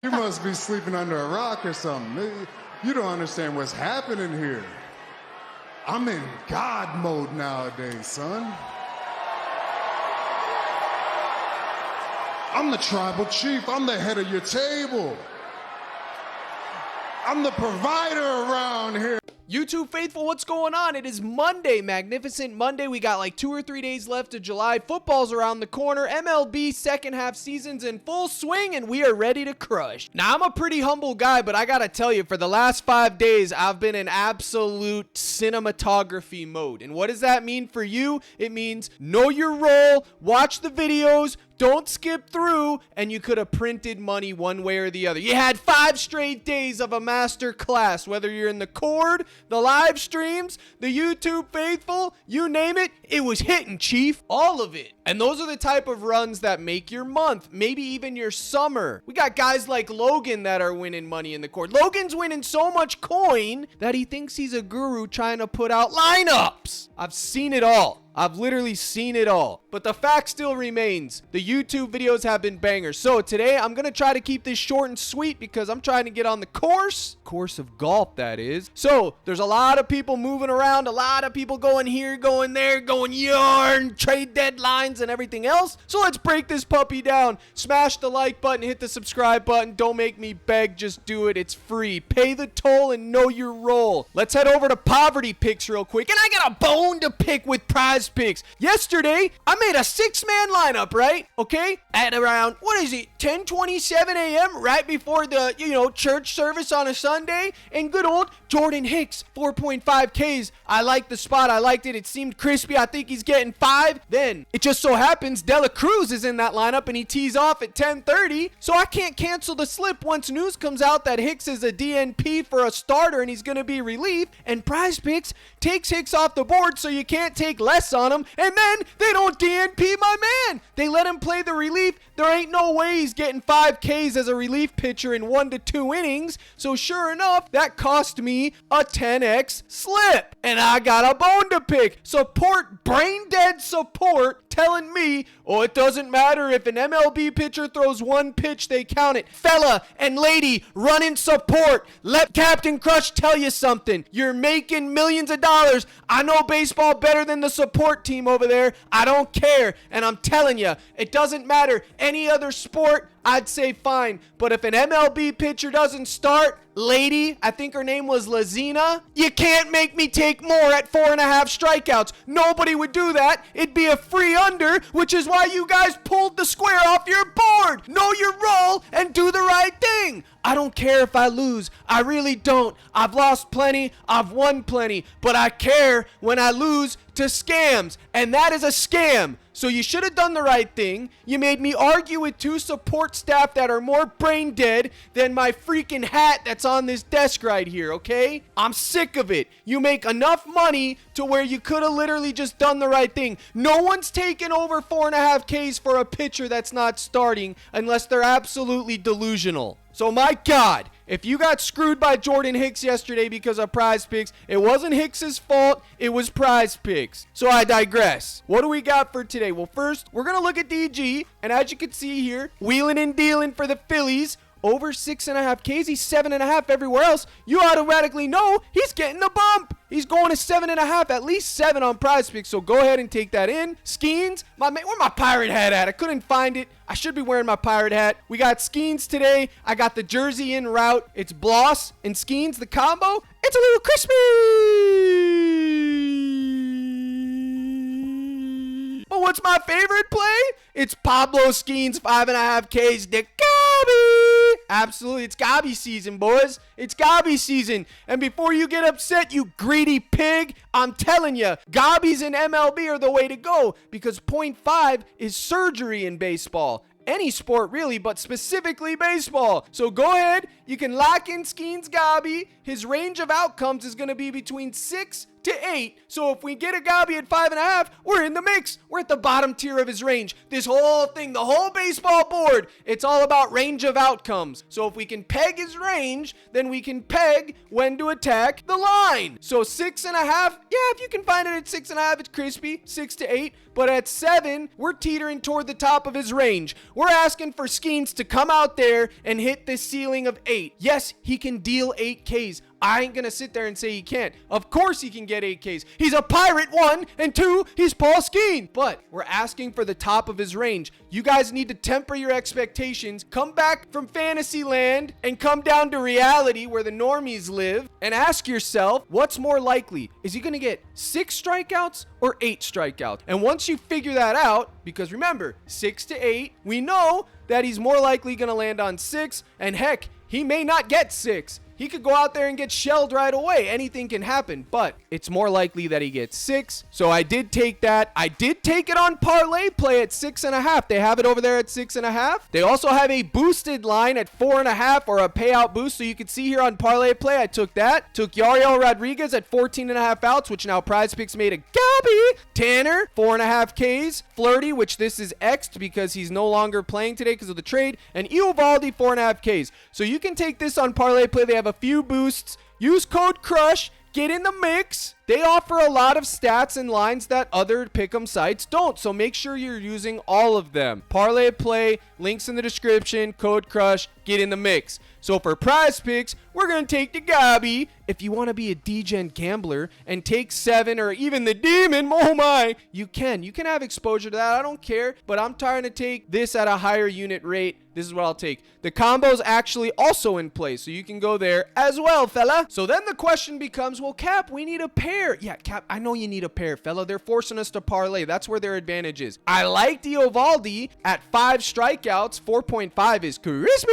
You must be sleeping under a rock or something. You don't understand what's happening here. I'm in God mode nowadays, son. I'm the tribal chief. I'm the head of your table. I'm the provider around here. YouTube faithful, what's going on? It is Monday, magnificent Monday. We got like 2 or 3 days left of July. Football's around the corner. MLB second half season's in full swing, and we are ready to crush. Now, I'm a pretty humble guy, but I gotta tell you, for the last 5 days, I've been in absolute cinematography mode. And what does that mean for you? It means know your role, watch the videos, don't skip through, and you could have printed money one way or the other. You had 5 straight days of a master class, whether you're in the cord, the live streams, the YouTube faithful, you name it, it was hitting, chief. All of it. And those are the type of runs that make your month, maybe even your summer. We got guys like Logan that are winning money in the cord. Logan's winning so much coin that he thinks he's a guru trying to put out lineups. I've seen it all. I've literally seen it all. But the fact still remains, the YouTube videos have been bangers. So today, I'm going to try to keep this short and sweet because I'm trying to get on the course of golf, that is. So there's a lot of people moving around, a lot of people going here, going there, going yarn, trade deadlines and everything else. So let's break this puppy down. Smash the like button, hit the subscribe button. Don't make me beg, just do it. It's free. Pay the toll and know your role. Let's head over to PrizePicks real quick. And I got a bone to pick with PrizePicks. Yesterday, I made a 6-man lineup, right? Okay? At around, 10:27 a.m. right before the, church service on a Sunday. And good old Jordan Hicks, 4.5 Ks. I liked the spot. I liked it. It seemed crispy. I think he's getting 5. Then, it just so happens Dela Cruz is in that lineup and he tees off at 10:30. So I can't cancel the slip once news comes out that Hicks is a DNP for a starter and he's going to be relief. And PrizePicks takes Hicks off the board so you can't take less on him. And then they don't DNP my man. They let him play the relief. There ain't no way he's getting 5 Ks as a relief pitcher in 1 to 2 innings. So sure enough, that cost me a 10x slip. And I got a bone to pick. Support, brain dead support, telling me, oh, it doesn't matter if an MLB pitcher throws 1 pitch, they count it. Fella and lady, running support. Let Captain Crush tell you something. You're making millions of dollars. I know baseball better than the support team over there. I don't care. And I'm telling you, it doesn't matter. Any other sport, I'd say fine. But if an MLB pitcher doesn't start, lady, I think her name was Lazina, you can't make me take more at 4.5 strikeouts. Nobody would do that. It'd be a free under, which is why you guys pulled the square off your board. Know your role and do the right thing. I don't care if I lose. I really don't. I've lost plenty. I've won plenty. But I care when I lose to scams. And that is a scam. So you should have done the right thing. You made me argue with 2 support staff that are more brain dead than my freaking hat that's on this desk right here, okay? I'm sick of it. You make enough money to where you could have literally just done the right thing. No one's taking over 4.5 Ks for a pitcher that's not starting unless they're absolutely delusional. So my God, if you got screwed by Jordan Hicks yesterday because of PrizePicks, it wasn't Hicks's fault, it was PrizePicks. So I digress. What do we got for today? Well, first, we're going to look at DG, and as you can see here, wheeling and dealing for the Phillies. Over 6.5 Ks, he's 7.5 everywhere else. You automatically know he's getting the bump. He's going to 7.5, at least 7 on PrizePicks. So go ahead and take that in. Skeens, where my pirate hat at? I couldn't find it. I should be wearing my pirate hat. We got Skeens today. I got the jersey in route. It's Bloss and Skeens, the combo. It's a little crispy. But what's my favorite play? It's Pablo Skeens, 5.5 Ks to Gabi. Absolutely, it's Gabi season, boys. It's Gabi season. And before you get upset, you greedy pig, I'm telling you, Gabis in MLB are the way to go because 0.5 is surgery in baseball. Any sport really, but specifically baseball. So go ahead, you can lock in Skeens Gabi. His range of outcomes is going to be between 6 to 8. So if we get a Gabi at 5.5, we're in the mix. We're at the bottom tier of his range. This whole thing, the whole baseball board, it's all about range of outcomes. So if we can peg his range, then we can peg when to attack the line. So 6.5, yeah, if you can find it at 6.5, it's crispy, 6 to 8. but at 7, we're teetering toward the top of his range. We're asking for Skeens to come out there and hit this ceiling of 8. Yes, he can deal 8 Ks. I ain't gonna sit there and say he can't. Of course he can get 8 Ks. He's a pirate, 1, and 2, he's Paul Skeen. But we're asking for the top of his range. You guys need to temper your expectations. Come back from fantasy land and come down to reality where the normies live and ask yourself, what's more likely? Is he gonna get 6 strikeouts or 8 strikeouts? And once you figure that out, because remember, 6 to 8, we know that he's more likely gonna land on 6, and heck, he may not get 6. He could go out there and get shelled right away. Anything can happen, but it's more likely that he gets 6. So I did take that. I did take it on Parlay Play at 6.5. They have it over there at 6.5. They also have a boosted line at 4.5 or a payout boost. So you can see here on Parlay Play, I took that. Took Yariel Rodriguez at 14.5 outs, which now PrizePicks made a Gabby. Tanner, 4.5 Ks. Flirty, which this is X'd because he's no longer playing today because of the trade. And Eovaldi, 4.5 Ks. So you can take this on Parlay Play. They have a few boosts. Use code CRUSH. Get in the mix. They offer a lot of stats and lines that other pick'em sites don't, so make sure you're using all of them. Parlay Play, links in the description, code CRUSH, get in the mix. So for PrizePicks, we're going to take the Gabby. If you want to be a D-Gen gambler and take 7 or even the Demon, oh my, you can. You can have exposure to that. I don't care, but I'm trying to take this at a higher unit rate. This is what I'll take. The combo's actually also in place, so you can go there as well, fella. So then the question becomes, well, Cap, we need a pair. Yeah, Cap, I know you need a pair, fella. They're forcing us to parlay. That's where their advantage is. I like Eovaldi at 5 strikeouts. 4.5 is crispy,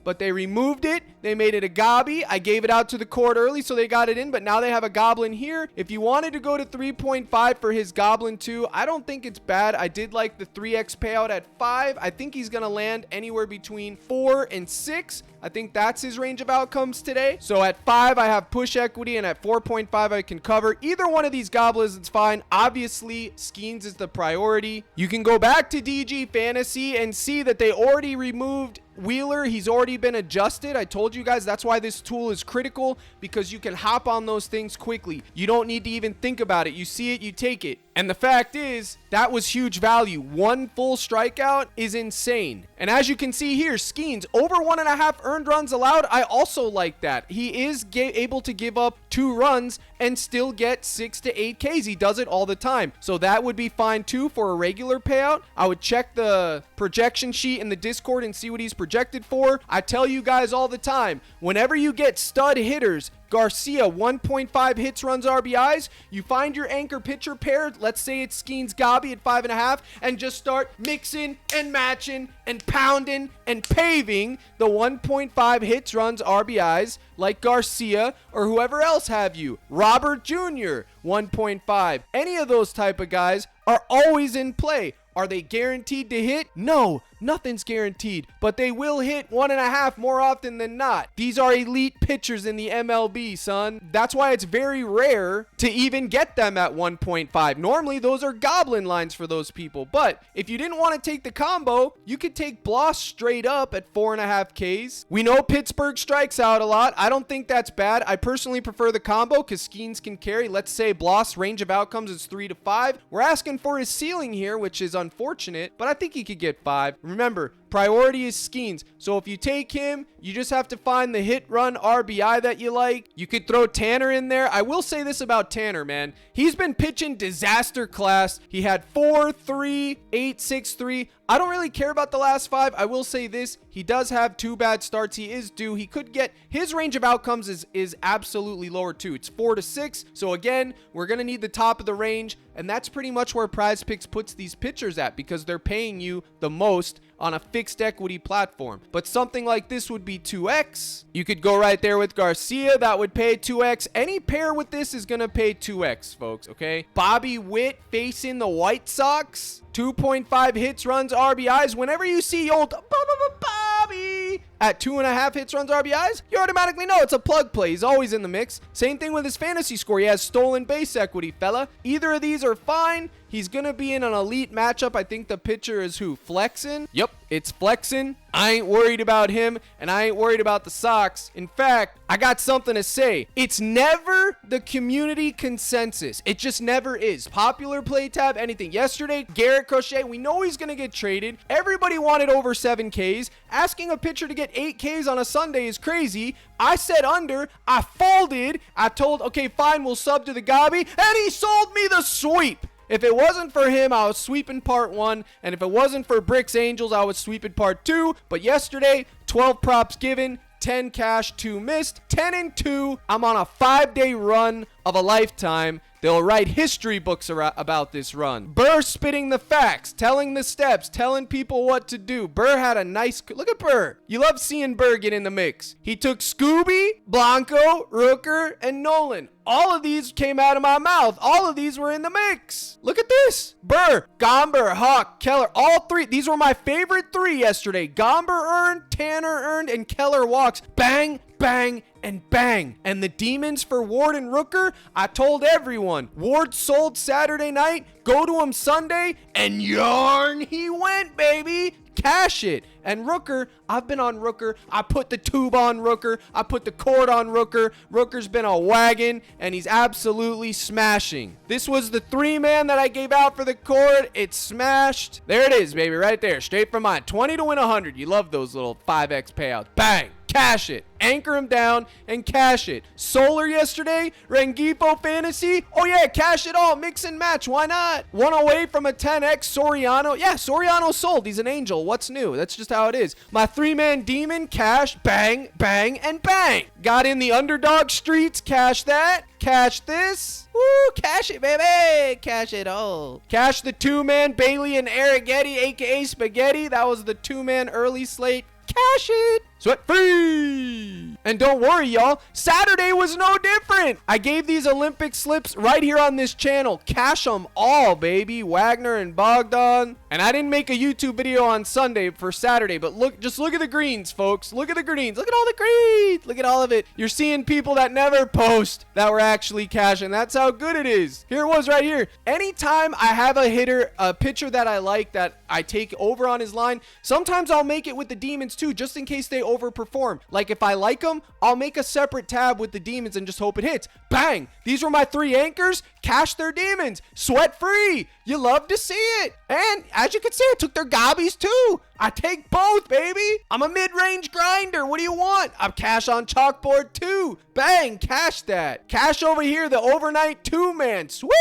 but they removed it. They made it a Gobby. I gave it out to the court early, so they got it in, but now they have a Goblin here. If you wanted to go to 3.5 for his Goblin too, I don't think it's bad. I did like the 3x payout at 5. I think he's going to land anywhere between 4 and 6. I think that's his range of outcomes today. So at 5, I have push equity, and at 4.5, I can cover. Either one of these Goblins is fine. Obviously, Skeens is the priority. You can go back to DG Fantasy and see that they already removed Wheeler. He's already been adjusted. I told you guys that's why this tool is critical, because you can hop on those things quickly. You don't need to even think about it. You see it, you take it. And the fact is, that was huge value. 1 full strikeout is insane. And as you can see here, Skeens, over 1.5 earned runs allowed. I also like that. He is able to give up 2 runs and still get 6 to 8 Ks. He does it all the time. So that would be fine too for a regular payout. I would check the projection sheet in the Discord and see what he's projected for. I tell you guys all the time, whenever you get stud hitters, Garcia, 1.5 hits, runs, RBIs. You find your anchor pitcher pair. Let's say it's Skeens Gobby at 5.5, and just start mixing and matching and pounding and paving the 1.5 hits, runs, RBIs like Garcia or whoever else have you. Robert Jr., 1.5. Any of those type of guys are always in play. Are they guaranteed to hit? No, nothing's guaranteed, but they will hit 1.5 more often than not. These are elite pitchers in the MLB, son. That's why it's very rare to even get them at 1.5. Normally, those are goblin lines for those people, but if you didn't want to take the combo, you could take Bloss straight up at 4.5 Ks. We know Pittsburgh strikes out a lot. I don't think that's bad. I personally prefer the combo because Skeens can carry. Let's say Bloss range of outcomes is 3 to 5. We're asking for his ceiling here, which is unfortunate, but I think he could get 5. Remember, priority is Skeens. So if you take him, you just have to find the hit, run, RBI that you like. You could throw Tanner in there. I will say this about Tanner, man. He's been pitching disaster class. He had 4-3, 8-6-3. I don't really care about the last 5. I will say this. He does have 2 bad starts. He is due. He could get his range of outcomes is absolutely lower too. It's 4 to 6. So again, we're going to need the top of the range. And that's pretty much where PrizePicks puts these pitchers at, because they're paying you the most on a fixed equity platform. But something like this would be 2x. You could go right there with Garcia. That would pay 2x. Any pair with this is going to pay 2x, folks, okay? Bobby Witt facing the White Sox. 2.5 hits, runs, RBIs. Whenever you see old Bobby at 2.5 hits, runs, RBIs, you automatically know it's a plug play. He's always in the mix. Same thing with his fantasy score. He has stolen base equity, fella. Either of these are fine. He's going to be in an elite matchup. I think the pitcher is who? Flexen? Yep, it's Flexen. I ain't worried about him, and I ain't worried about the Sox. In fact, I got something to say. It's never the community consensus. It just never is. Popular play tab, anything. Yesterday, Garrett Crochet, we know he's going to get traded. Everybody wanted over 7 Ks. Asking a pitcher to get 8 Ks on a Sunday is crazy. I said under. I folded. I told, okay, fine, we'll sub to the Gobby, and he sold me the sweep. If it wasn't for him, I was sweeping part 1. And if it wasn't for Bricks Angels, I was sweeping part 2. But yesterday, 12 props given, 10 cash, 2 missed, 10 and 2. I'm on a 5-day run of a lifetime. They'll write history books about this run. Burr spitting the facts, telling the steps, telling people what to do. Burr had a nice... Look at Burr. You love seeing Burr get in the mix. He took Scooby, Blanco, Rooker, and Nolan. All of these came out of my mouth. All of these were in the mix. Look at this. Burr, Gomber, Hawk, Keller, all 3. These were my favorite 3 yesterday. Gomber earned, Tanner earned, and Keller walks. Bang, bang, and bang. And the demons for Ward and Rooker, I told everyone. Ward sold Saturday night, go to him Sunday, and yarn he went, baby. Cash it. And Rooker, I've been on Rooker. I put the tube on Rooker. I put the cord on Rooker. Rooker's been a wagon, and he's absolutely smashing. This was the 3-man that I gave out for the cord. It smashed. There it is, baby, right there. Straight from mine. 20 to win 100. You love those little 5X payouts. Bang. Cash it. Anchor him down and cash it. Solar yesterday. Rengifo Fantasy. Oh, yeah. Cash it all. Mix and match. Why not? 1 away from a 10X. Soriano. Yeah, Soriano sold. He's an angel. What's new? That's just how it is. My 3-man demon. Cash. Bang, bang, and bang. Got in the underdog streets. Cash that. Cash this. Woo, cash it, baby. Cash it all. Cash the 2-man Bailey and Arrighetti, a.k.a. Spaghetti. That was the 2-man early slate. Cash it. Sweat free. And don't worry, y'all. Saturday was no different. I gave these Olympic slips right here on this channel. Cash them all, baby. Wagner and Bogdan. And I didn't make a YouTube video on Sunday for Saturday, but just look at the greens, folks. Look at the greens. Look at all the greens. Look at all of it. You're seeing people that never post that were actually cashing. That's how good it is. Here it was right here. Anytime I have a hitter, a pitcher that I like that I take over on his line, sometimes I'll make it with the demons too, just in case they overperform. Like if I like them, I'll make a separate tab with the demons and just hope it hits. Bang! These were my 3 anchors. Cash their demons. Sweat free. You love to see it. And as you can see, I took their gobbies too. I take both, baby. I'm a mid-range grinder. What do you want? I'm cash on chalkboard too. Bang, cash that. Cash over here, the overnight 2-man. Sweep,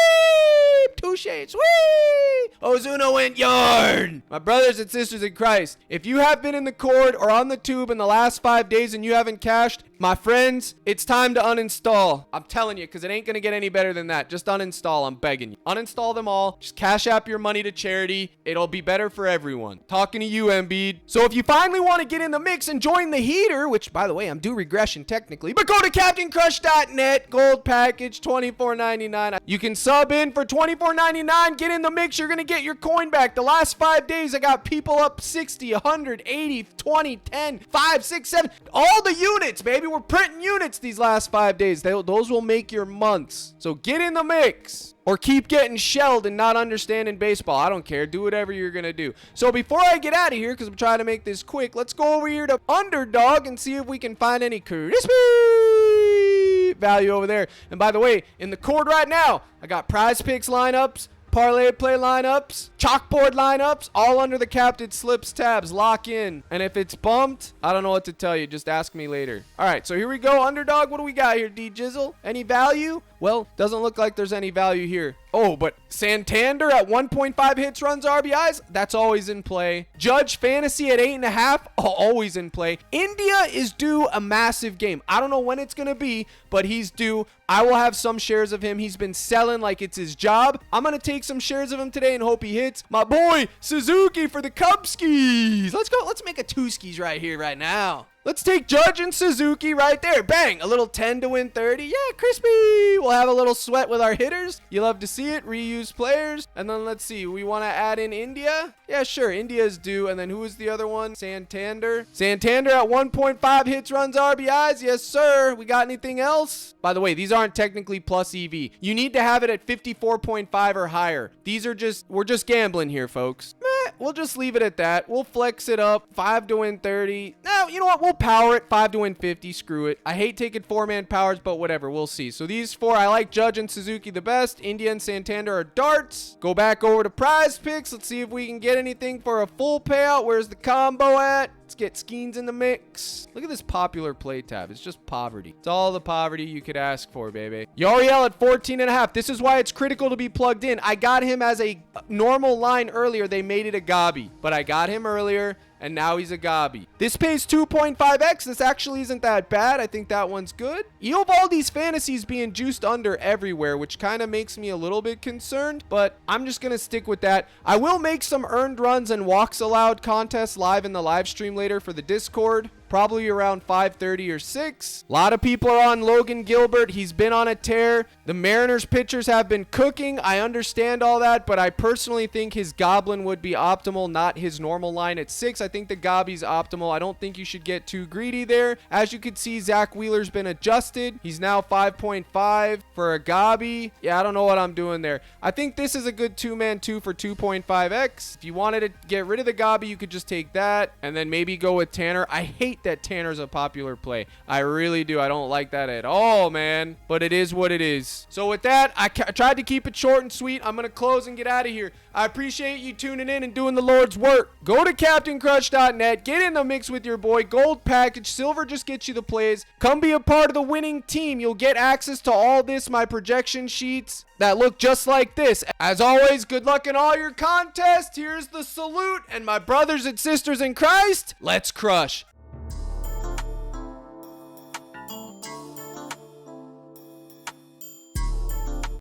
touche, sweep. Ozuna went yarn. My brothers and sisters in Christ, if you have been in the cord or on the tube in the last 5 days and you haven't cashed, my friends, it's time to uninstall. I'm telling you, because it ain't going to get any better than that. Just uninstall. I'm begging you. Uninstall them all. Just cash app your money to charity. It'll be better for everyone. Talking to you, Embiid. So if you finally want to get in the mix and join the heater, which, by the way, I'm due regression technically, but go to CaptainCrush.net. Gold package, $24.99. You can sub in for $24.99. Get in the mix. You're going to get your coin back. The last 5 days, I got people up 60, 100, 80, 20, 10, 5, 6, 7. All the units, baby. We're printing units these last 5 days. Those will make your months. So get in the mix or keep getting shelled and not understanding baseball. I don't care. Do whatever you're going to do. So before I get out of here, because I'm trying to make this quick, let's go over here to Underdog and see if we can find any crispy value over there. And by the way, in the cord right now, I got PrizePicks lineups, parlay play lineups, chalkboard lineups, all under the captain slips tabs. Lock in. And if it's bumped, I don't know what to tell you. Just ask me later. All right, so here we go. Underdog, what do we got here, D Jizzle? Any value? Well, doesn't look like there's any value here. Oh, but Santander at 1.5 hits, runs, RBIs, that's always in play. Judge Fantasy at 8.5, always in play. India is due a massive game. I don't know when it's going to be, but he's due. I will have some shares of him. He's been selling like it's his job. I'm going to take some shares of him today and hope he hits. My boy, Suzuki for the Cubskis. Let's go. Let's make a 2 skis right here, right now. Let's take Judge and Suzuki right there. Bang! A little 10 to win 30. Yeah, crispy. We'll have a little sweat with our hitters. You love to see it. Reuse players. And then let's see. We want to add in India. Yeah, sure. India is due. And then who is the other one? Santander. Santander at 1.5 hits, runs, RBIs. Yes, sir. We got anything else? By the way, these aren't technically plus EV. You need to have it at 54.5 or higher. These are we're just gambling here, folks. We'll just leave it at that. We'll flex it up. 5 to win 30. No, you know what? We'll power it. 5 to win 50. Screw it. I hate taking 4-man powers, but whatever. We'll see. So these 4, I like Judge and Suzuki the best. India and Santander are darts. Go back over to PrizePicks. Let's see if we can get anything for a full payout. Where's the combo at? Let's get Skeens in the mix. Look at this popular play tab. It's just poverty. It's all the poverty you could ask for, baby. Yariel at 14.5. This is why it's critical to be plugged in. I got him as a normal line earlier. They made it a gobby, but I got him earlier, and now he's a gobby. This pays 2.5x. This actually isn't that bad. I think that one's good. Eovaldi's fantasies being juiced under everywhere, which kind of makes me a little bit concerned, but I'm just going to stick with that. I will make some earned runs and walks allowed contests live in the live stream later for the Discord. Probably around 5:30 or 6. A lot of people are on Logan Gilbert. He's been on a tear. The Mariners pitchers have been cooking. I understand all that, but I personally think his Goblin would be optimal, not his normal line at 6. I think the Gobby's optimal. I don't think you should get too greedy there. As you can see, Zach Wheeler's been adjusted. He's now 5.5 for a Gobby. Yeah, I don't know what I'm doing there. I think this is a good 2-man 2 for 2.5x. If you wanted to get rid of the Gobby, you could just take that and then maybe go with Tanner. I hate that Tanner's a popular play. I really do. I don't like that at all, man. But it is what it is. So with that, I tried to keep it short and sweet. I'm going to close and get out of here. I appreciate you tuning in and doing the Lord's work. Go to CaptainCrush.net. Get in the mix with your boy. Gold package. Silver just gets you the plays. Come be a part of the winning team. You'll get access to all this, my projection sheets that look just like this. As always, good luck in all your contests. Here's the salute. And my brothers and sisters in Christ, let's crush.